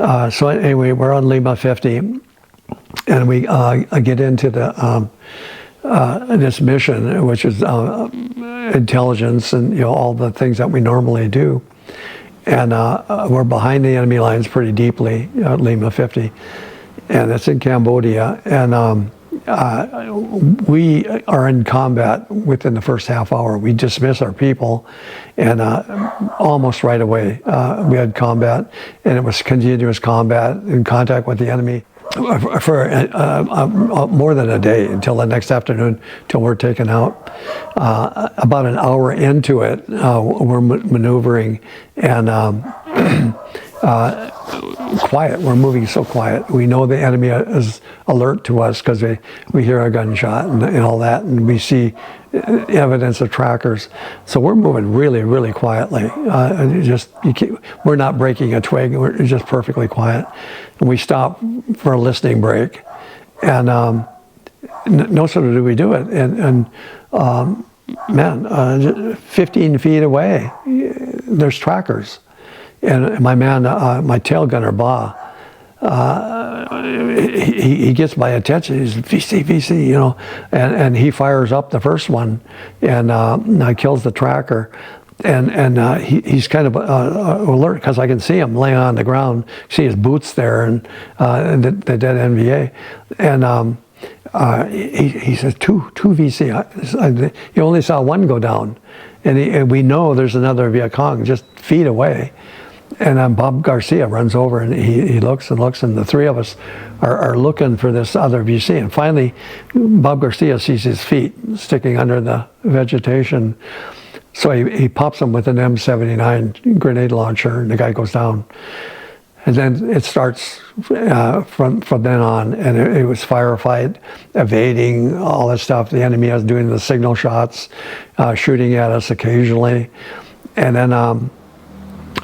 So anyway, we're on Lima 50, and we get into the this mission, which is intelligence and all the things that we normally do. And we're behind the enemy lines pretty deeply at Lima 50, and it's in Cambodia. And we are in combat within the first half hour. We dismiss our people, and almost right away we had combat, and it was continuous combat in contact with the enemy for more than a day, until the next afternoon, till we're taken out. About an hour into it, we're maneuvering, and quiet. We're moving so quiet. We know the enemy is alert to us because we hear a gunshot and all that, and we see evidence of trackers. So we're moving really, really quietly. We're not breaking a twig. We're just perfectly quiet. And we stop for a listening break, and no sooner do we do it, and 15 feet away, there's trackers. And my man, my tail gunner, Ba, he gets my attention. He's VC, VC, and he fires up the first one, and kills the tracker. And he's kind of alert, because I can see him laying on the ground, see his boots there, and the dead NVA. And he says, two VC. He only saw one go down, and we know there's another Viet Cong just feet away. And Bob Garcia runs over, and he looks and looks, and the three of us are looking for this other VC. And finally, Bob Garcia sees his feet sticking under the vegetation. So he pops him with an M79 grenade launcher, and the guy goes down. And then it starts from then on, and it was firefight, evading, all that stuff. The enemy is doing the signal shots, shooting at us occasionally. And then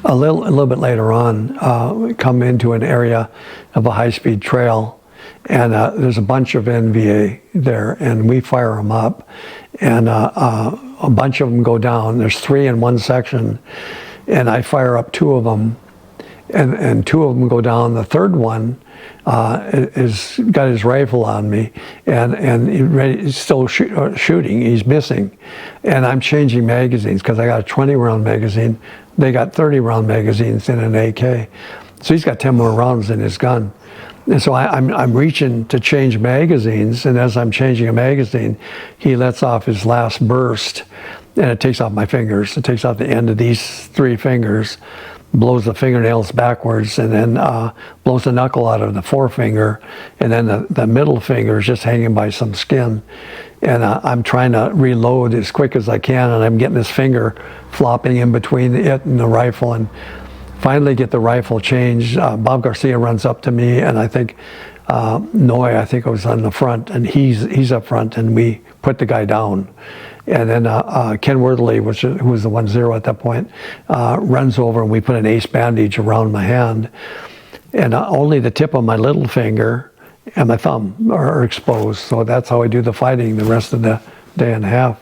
a little bit later on, we come into an area of a high-speed trail, and there's a bunch of NVA there, and we fire them up, and a bunch of them go down. There's 3 in one section, and I fire up 2 of them, and 2 of them go down. The third one is got his rifle on me, and he's still shooting. He's missing, and I'm changing magazines because I got a 20-round magazine. They got 30-round magazines in an AK, so he's got 10 more rounds in his gun. And so I'm reaching to change magazines, and as I'm changing a magazine, he lets off his last burst, and it takes off my fingers. It takes off the end of these 3 fingers, blows the fingernails backwards, and then blows the knuckle out of the forefinger, and then the middle finger is just hanging by some skin. And I'm trying to reload as quick as I can, and I'm getting this finger flopping in between it and the rifle, and finally get the rifle changed. Bob Garcia runs up to me, and I think Noy, I think, was on the front, and he's up front, and we put the guy down. And then Ken Worthley, who was the 1-0 at that point, runs over, and we put an ace bandage around my hand, and only the tip of my little finger and my thumb are exposed. So that's how I do the fighting the rest of the day and a half.